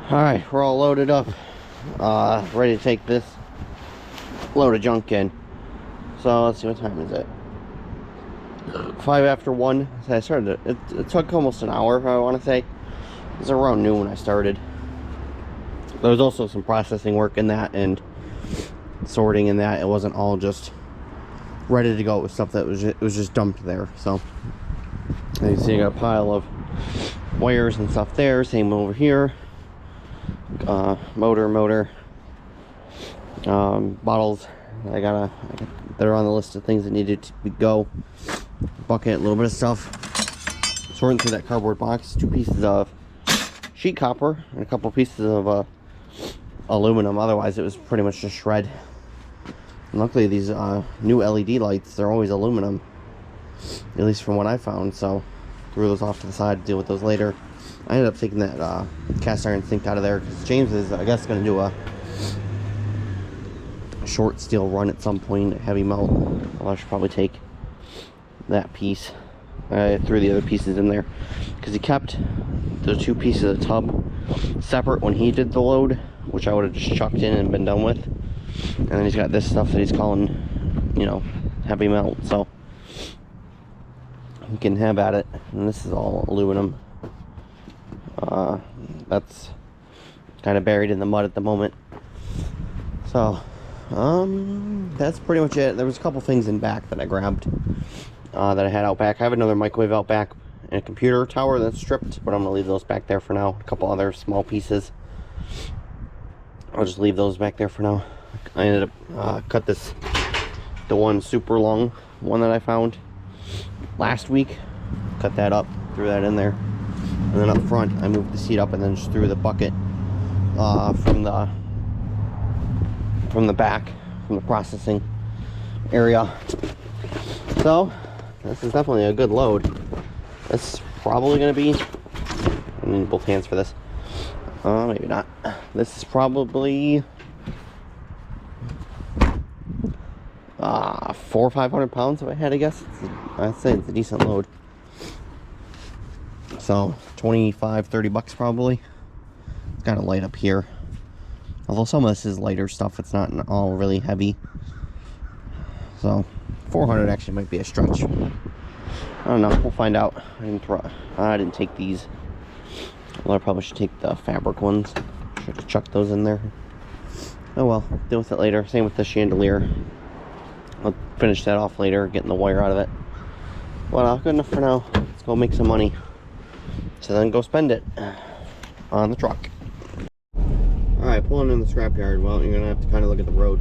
Alright, we're all loaded up, ready to take this load of junk in. So let's see, what time is it? 5 after 1. So I started it took almost an hour, I want to say. It was around noon when I started. There was also some processing work in that and sorting in that. It wasn't all just ready to go with stuff that was just dumped there. So and you see I got a pile of wires and stuff there. Same over here. Motor bottles that are on the list of things that needed to go. Bucket, a little bit of stuff. Sorting through that cardboard box. 2 pieces of sheet copper and a couple pieces of aluminum. Otherwise it was pretty much just shred. And luckily these new LED lights, they're always aluminum, at least from what I found. So threw those off to the side to deal with those later. I ended up taking that cast iron sink out of there because James is, I guess, going to do a short steel run at some point, a heavy melt. Well, I should probably take that piece. I threw the other pieces in there because he kept those 2 pieces of the tub separate when he did the load, which I would have just chucked in and been done with. And then he's got this stuff that he's calling, you know, heavy melt. So he can have at it. And this is all aluminum. That's kind of buried in the mud at the moment. So that's pretty much it. There was a couple things in back that I grabbed that I had out back. I have another microwave out back and a computer tower that's stripped, but I'm gonna leave those back there for now. A couple other small pieces, I'll just leave those back there for now. I ended up cut the one super long one that I found last week, cut that up, threw that in there. And then up front, I moved the seat up and then just threw the bucket from the back, from the processing area. So, this is definitely a good load. This is probably going to be, I need both hands for this. Maybe not. This is probably 400 or 500 pounds if I had to guess. I'd say it's a decent load. So 25-30 bucks probably. It's got a light up here, although some of this is lighter stuff. It's not all really heavy, so 400 actually might be a stretch. I don't know, we'll find out. I didn't take these. Well, I probably should take the fabric ones. Should have chucked those in there. Oh well, deal with it later. Same with the chandelier. I'll finish that off later, getting the wire out of it. Well, good enough for now. Let's go make some money, so then go spend it on the truck. Alright, pulling in the scrapyard. Well, you're gonna have to kind of look at the road.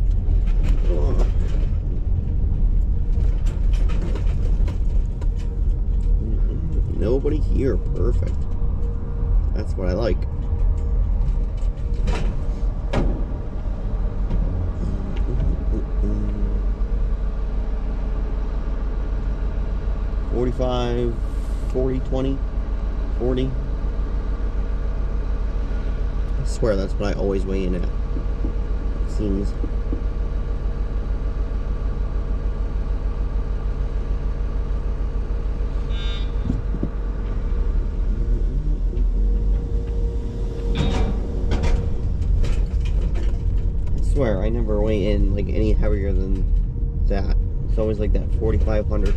Nobody here. Perfect. That's what I like. $45, $40, $20, $40. I swear that's what I always weigh in at. It seems. I swear I never weigh in like any heavier than that. It's always like that 4,500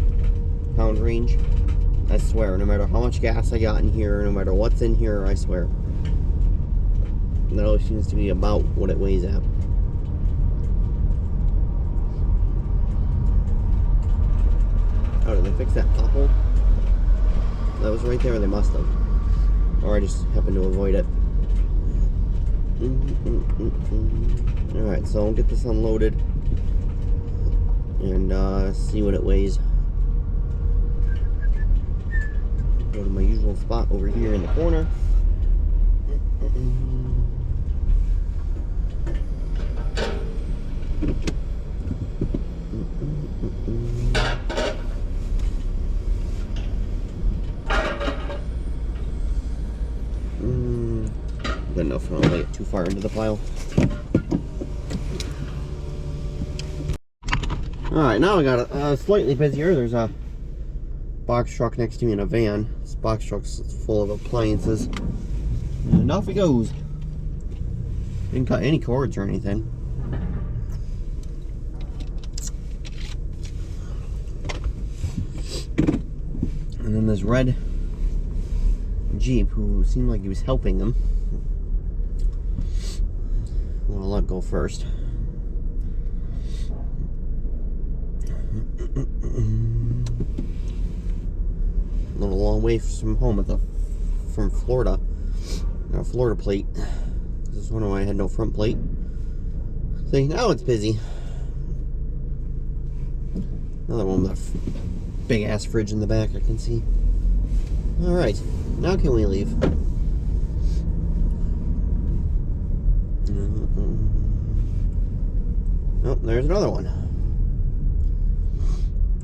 pound range. I swear, no matter how much gas I got in here, no matter what's in here, I swear. That always seems to be about what it weighs at. Oh, did they fix that pothole? That was right there, they must have. Or I just happened to avoid it. Alright, so I'll get this unloaded and see what it weighs. Go to my usual spot over here in the corner. Good enough, I don't lay it too far into the pile. Alright, now I got a slightly busier. There's a box truck next to me in a van. This box truck's full of appliances. And off he goes. Didn't cut any cords or anything. And then this red Jeep, who seemed like he was helping him. I'm gonna let go first. A little long way from home from Florida. Got a Florida plate. This is one of why I had no front plate. See, now it's busy. Another one with a big ass fridge in the back, I can see. Alright, now can we leave? Oh, there's another one.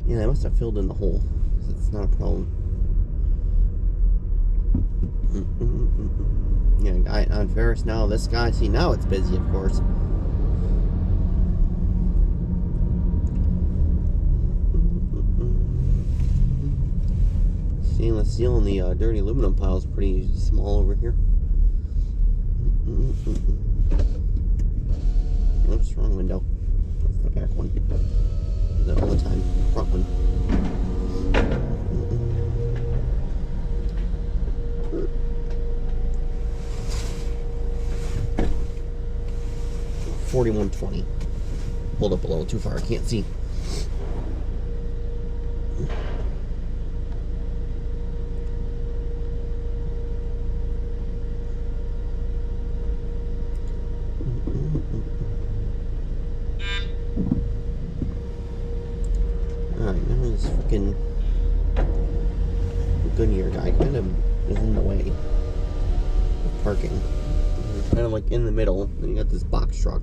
Yeah, I must have filled in the hole. It's not a problem. Yeah, on Ferris now, this guy, see, now it's busy, of course. Stainless steel and the dirty aluminum pile is pretty small over here. Oops, wrong window. That's the back one. Do that all the time. Front one. 4120. Hold up a little too far, I can't see. Alright, now this freaking Goodyear guy kind of is in the way of parking. He's kind of like in the middle, and you got this box truck.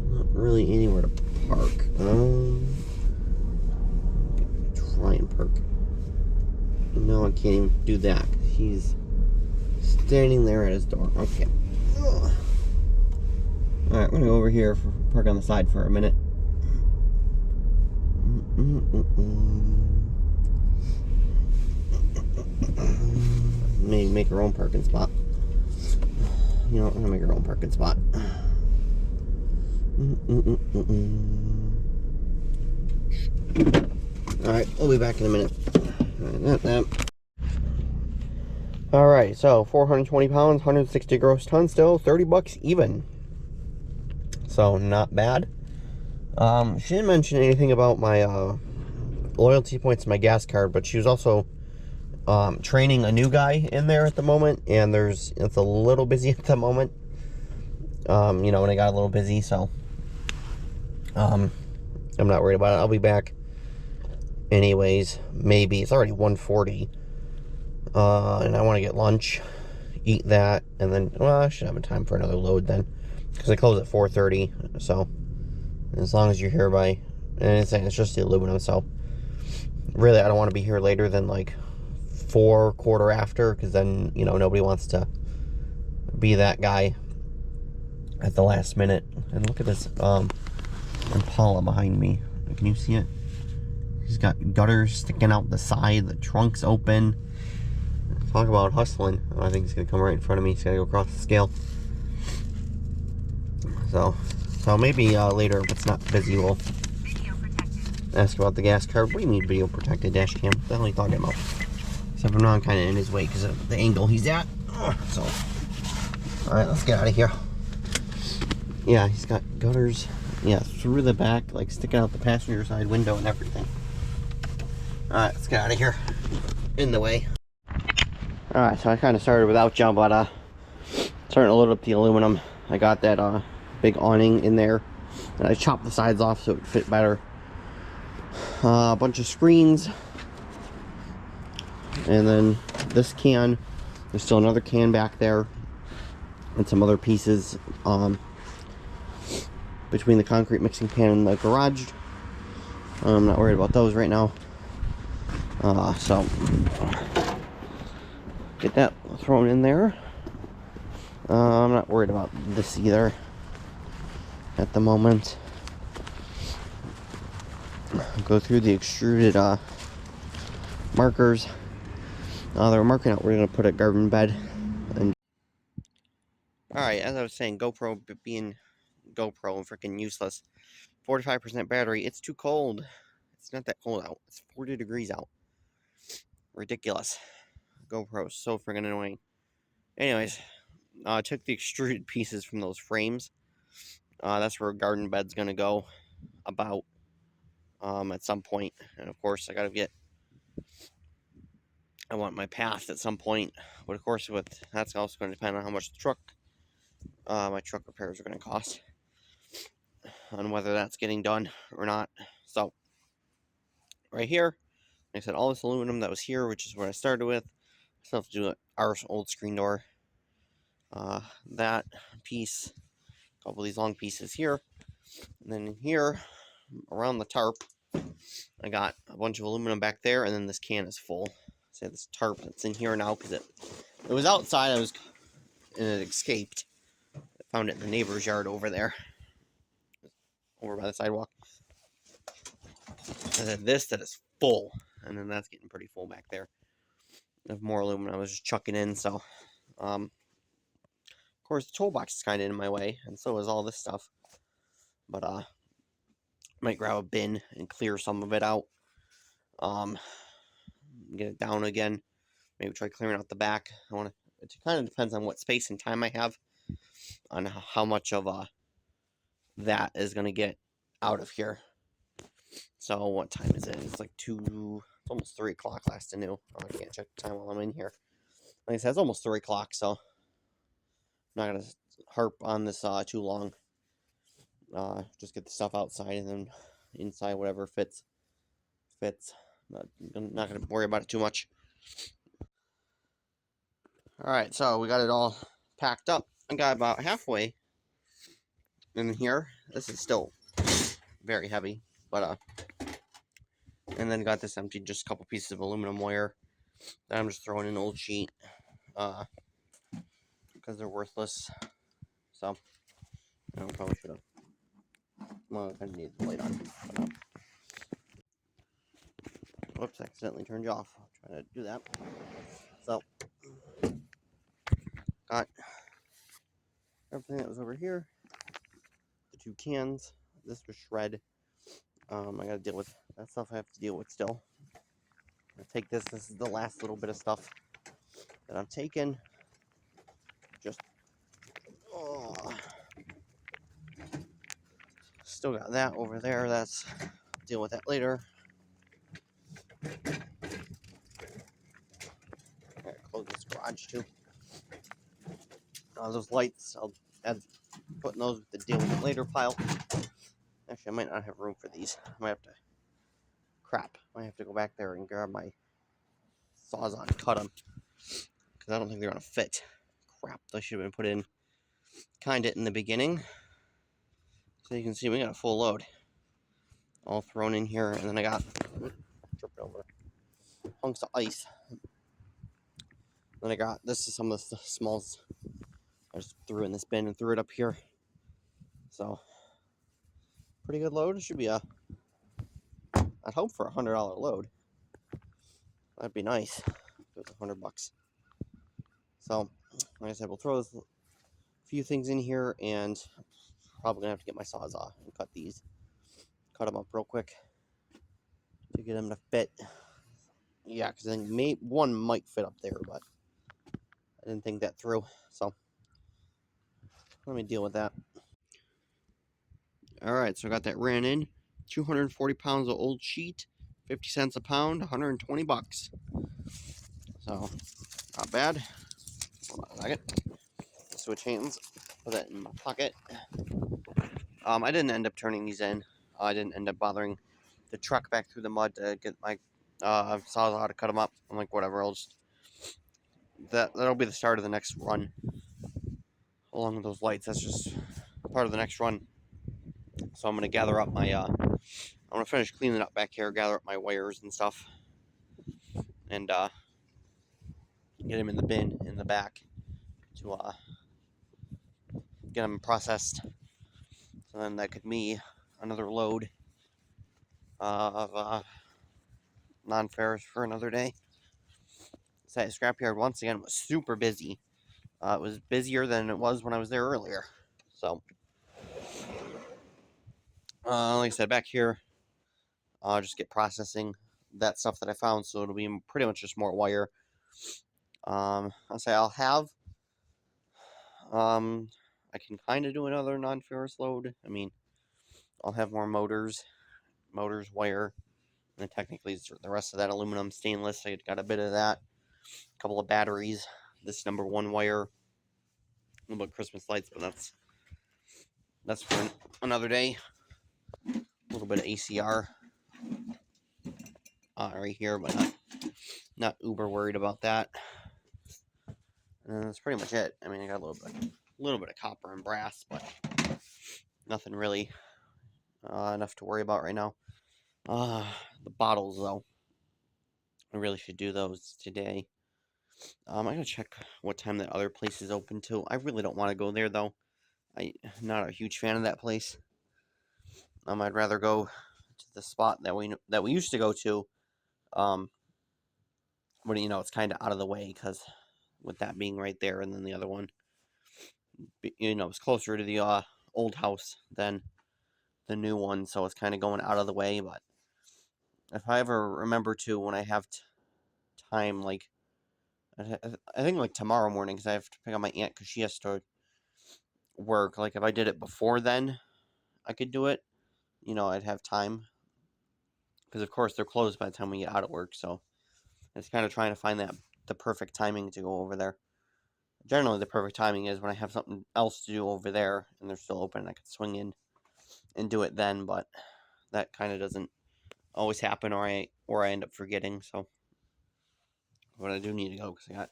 Not really anywhere to park. Try and park. No, I can't even do that. He's standing there at his door. Okay. Alright, we're gonna go over here for park on the side for a minute. Maybe make our own parking spot. You know, we're gonna make our own parking spot. Alright, we'll be back in a minute. Alright, so 420 pounds, 160 gross tons still, 30 bucks even. So, not bad. She didn't mention anything about my loyalty points in my gas card, but she was also training a new guy in there at the moment, and it's a little busy at the moment. You know, when I got a little busy, so I'm not worried about it. I'll be back anyways. Maybe it's already 1:40, and I want to get lunch, eat that, and then, well, I should have time for another load then, because I close at 4:30. So as long as you're here by, and it's just the aluminum, so really I don't want to be here later than like 4, quarter after, because then, you know, nobody wants to be that guy at the last minute. And look at this Impala behind me. Can you see it? He's got gutters sticking out the side, the trunk's open. Talk about hustling. I think he's gonna come right in front of me. He's gotta go across the scale. So maybe later, if it's not busy, we'll ask about the gas card. What do you mean video protected dash cam? What the hell are you talking about? Except for now I'm kind of in his way because of the angle he's at. So, alright, let's get out of here. Yeah, he's got gutters, yeah, through the back, like sticking out the passenger side window and everything. Alright, let's get out of here. In the way. Alright, so I kind of started without you, but starting to load up the aluminum. I got that big awning in there, and I chopped the sides off so it would fit better. A bunch of screens, and then this can. There's still another can back there, and some other pieces between the concrete mixing pan and the garage. I'm not worried about those right now. So get that thrown in there. I'm not worried about this either at the moment. Go through the extruded markers. They're marking out we're going to put a garden bed, and Alright, as I was saying, GoPro being GoPro and freaking useless. 45% battery. It's too cold. It's not that cold out. It's 40 degrees out. Ridiculous. GoPro is so freaking annoying. Anyways, I took the extruded pieces from those frames. That's where a garden bed's gonna go about at some point. And of course, I want my path at some point. But of course, that's also going to depend on how much my truck repairs are going to cost, on whether that's getting done or not. So right here, like I said, all this aluminum that was here, which is what I started with. I still have to do our old screen door. That piece, a couple of these long pieces here, and then here around the tarp, I got a bunch of aluminum back there, and then this can is full. So this tarp that's in here now because it was outside. And it escaped. I found it in the neighbor's yard over there, over by the sidewalk. And then this that is full, and then that's getting pretty full back there. I have more aluminum I was just chucking in, so of course the toolbox is kind of in my way, and so is all this stuff. But might grab a bin and clear some of it out. Get it down again. Maybe try clearing out the back. It kind of depends on what space and time I have, on how much of that is going to get out of here. So what time is it? It's like it's almost 3 o'clock last I knew. Oh, I can't check the time while I'm in here. Like I said, it's almost 3 o'clock, so I'm not going to harp on this too long. Just get the stuff outside, and then inside, whatever fits. I'm not going to worry about it too much. Alright, so we got it all packed up. I got about halfway in here. This is still very heavy, but and then got this empty, just a couple pieces of aluminum wire that I'm just throwing in an old sheet, because they're worthless. So I probably should have. Well, I kind of need the light on. Whoops, I accidentally turned you off. I'll try to do that. So got everything that was over here. The 2 cans. This was shred. I gotta deal with that stuff. I have to deal with still. I'll take this. This is the last little bit of stuff that I'm taking. Just still got that over there. Deal with that later. I gotta close this garage too. Those lights, I'll add putting those with the deal with it later pile. Actually, I might not have room for these. I might have to. Crap. I might have to go back there and grab my Sawzall and cut them, because I don't think they're gonna fit. Crap. They should have been put in kind of in the beginning. So you can see we got a full load all thrown in here, and then I got tripping over hunks of ice. Then I got this is some of the smalls I just threw in this bin and threw it up here. So pretty good load. It should be I'd hope for $100 load. That'd be nice if it was $100. So like I said, we'll throw a few things in here, and probably gonna have to get my Sawzall and cut them up real quick to get them to fit. Yeah, because then one might fit up there, but I didn't think that through. So let me deal with that. Alright, so I got that ran in. 240 pounds of old sheet, 50 cents a pound, $120. So, not bad. Hold on a second. Switch hands, put that in my pocket. I didn't end up turning these in. I didn't end up bothering the truck back through the mud to get my Sawzall how to cut them up. I'm like, whatever, that'll be the start of the next run. Along with those lights, that's just part of the next run. So I'm gonna gather up my I'm gonna finish cleaning up back here, gather up my wires and stuff, and get them in the bin in the back to get them processed. So then that could be another load of non-ferrous for another day. So scrapyard once again was super busy. It was busier than it was when I was there earlier. So, like I said, back here, I'll just get processing that stuff that I found, so it'll be pretty much just more wire. I'll say I'll have, I can kind of do another non-ferrous load. I mean, I'll have more motors, wire, and then technically the rest of that aluminum, stainless. I got a bit of that, a couple of batteries, this number 1 wire, a little bit of Christmas lights, but that's for another day. A little bit of ACR right here, but not uber worried about that. And that's pretty much it. I mean, I got a little bit of copper and brass, but nothing really enough to worry about right now. The bottles, though, I really should do those today. I'm gonna check what time that other place is open too. I really don't want to go there though. I'm not a huge fan of that place. I'd rather go to the spot that we used to go to. But it's kind of out of the way because with that being right there, and then the other one, it's closer to the old house than the new one, so it's kind of going out of the way. But if I ever remember to, when I have time, like I think like tomorrow morning, because I have to pick up my aunt because she has to work. Like if I did it before then, I could do it. I'd have time because of course they're closed by the time we get out of work. So it's kind of trying to find the perfect timing to go over there. Generally, the perfect timing is when I have something else to do over there and they're still open and I could swing in and do it then, but that kind of doesn't always happen, or I end up forgetting. So, but I do need to go because I got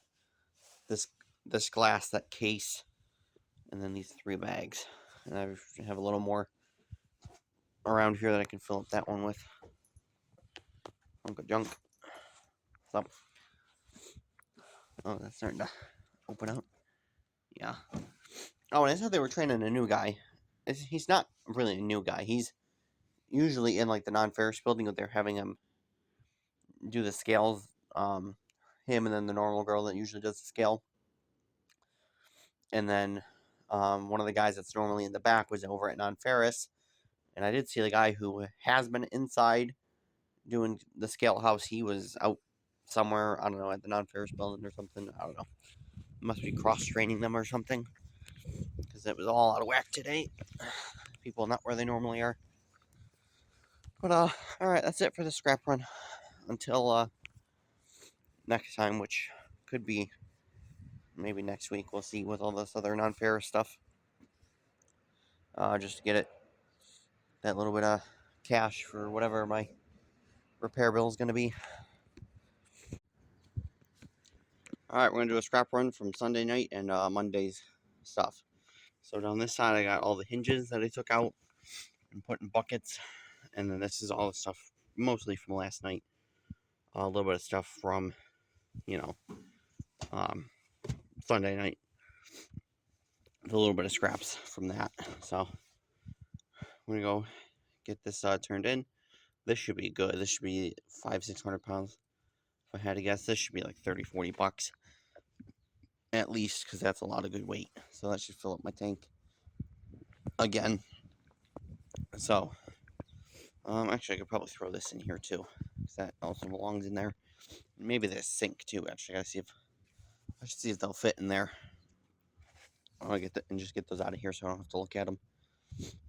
this glass, that case, and then these 3 bags, and I have a little more around here that I can fill up that one with. Hunk of junk. So, oh, that's starting to open up. Yeah. Oh, and I thought they were training a new guy. He's not really a new guy. He's usually in like the non-ferrous building that they're having him do the scales. Him and then the normal girl that usually does the scale. And then one of the guys that's normally in the back was over at non-ferrous. And I did see the guy who has been inside doing the scale house. He was out somewhere, I don't know, at the non-ferrous building or something. I don't know. Must be cross-training them or something. Because it was all out of whack today. People not where they normally are. But, alright, that's it for the scrap run. Until, next time, which could be maybe next week. We'll see with all this other non-ferrous stuff. Just to get that little bit of cash for whatever my repair bill is going to be. Alright, we're going to do a scrap run from Sunday night and Monday's stuff. So down this side, I got all the hinges that I took out and put in buckets. And then this is all the stuff, mostly from last night. A little bit of stuff from, Sunday night. A little bit of scraps from that. So I'm going to go get this turned in. This should be good. This should be 500-600 pounds. If I had to guess, this should be like 30-40 bucks. At least, because that's a lot of good weight. So that should fill up my tank again. So, actually, I could probably throw this in here too, because that also belongs in there. Maybe the sink too. Actually, I should see if they'll fit in there. I'll just get those out of here, so I don't have to look at them.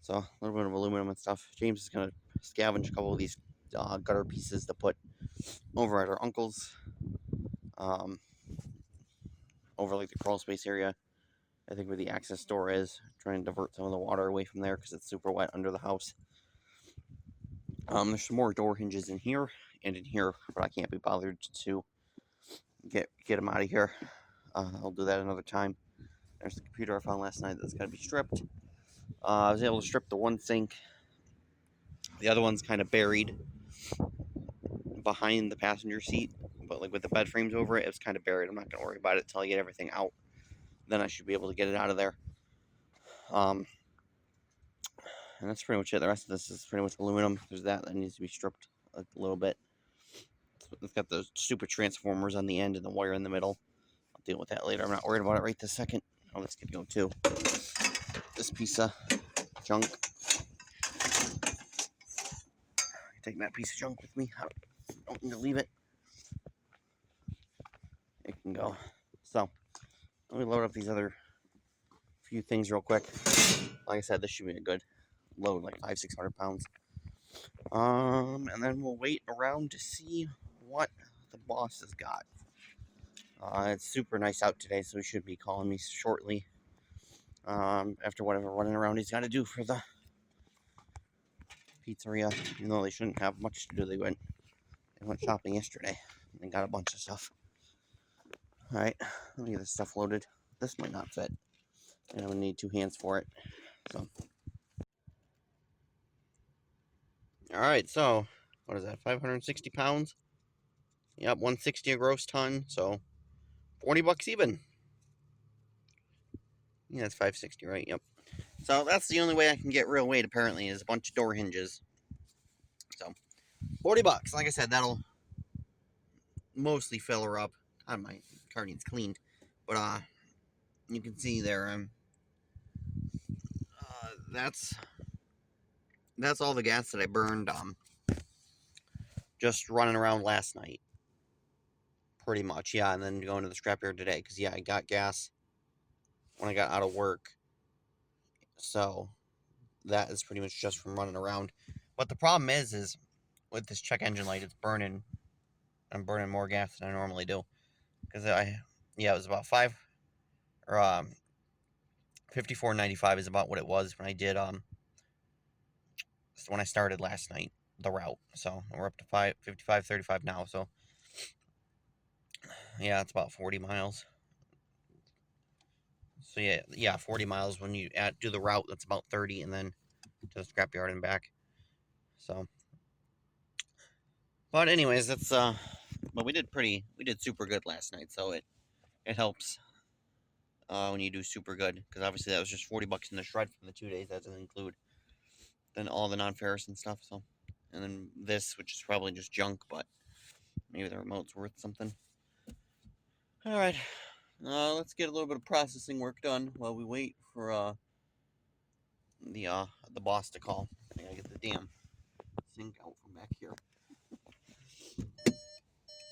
So a little bit of aluminum and stuff. James is gonna scavenge a couple of these gutter pieces to put over at our uncle's, over like the crawl space area. I think where the access door is, trying to divert some of the water away from there because it's super wet under the house. There's some more door hinges in here and in here, but I can't be bothered to get them out of here. I'll do that another time. There's the computer I found last night that's got to be stripped. I was able to strip the one sink. The other one's kind of buried behind the passenger seat, but like with the bed frames over it, it's kind of buried. I'm not going to worry about it until I get everything out. Then I should be able to get it out of there. And that's pretty much it. The rest of this is pretty much aluminum. There's that needs to be stripped a little bit. It's got those stupid transformers on the end and the wire in the middle. deal with that later. I'm not worried about it right this second. Oh, this could go too. This piece of junk. Take that piece of junk with me. I don't need to leave it. It can go. So, let me load up these other few things real quick. Like I said, this should be a good load, like 500-600 pounds. And then we'll wait around to see what the boss has got. It's super nice out today, so he should be calling me shortly. After whatever running around he's got to do for the pizzeria. Even though they shouldn't have much to do, they went shopping yesterday and got a bunch of stuff. Alright, let me get this stuff loaded. This might not fit, and I'm going to need 2 hands for it. So, alright, so, what is that, 560 pounds? Yep, 160 a gross ton, so $40 even. Yeah, that's 560, right? Yep. So that's the only way I can get real weight, apparently, is a bunch of door hinges. So, $40. Like I said, that'll mostly fill her up. God, my car needs cleaned. But, you can see there, that's all the gas that I burned, just running around last night. Pretty much, yeah, and then going to the scrapyard today, because, yeah, I got gas when I got out of work. So, that is pretty much just from running around. But the problem is with this check engine light, it's burning. I'm burning more gas than I normally do. Because it was about 54.95 is about what it was when I did, when I started last night, the route. So, we're up to 55.35 now, so, yeah, it's about 40 miles. So, yeah, 40 miles when you do the route, that's about 30, and then to the scrapyard and back. So, but anyways, but we did super good last night, so it helps when you do super good, because obviously that was just $40 in the shred for the 2 days. That doesn't include then all the non-ferrous and stuff. So, and then this, which is probably just junk, but maybe the remote's worth something. All right, let's get a little bit of processing work done while we wait for the boss to call. I gotta get the damn sink out from back here.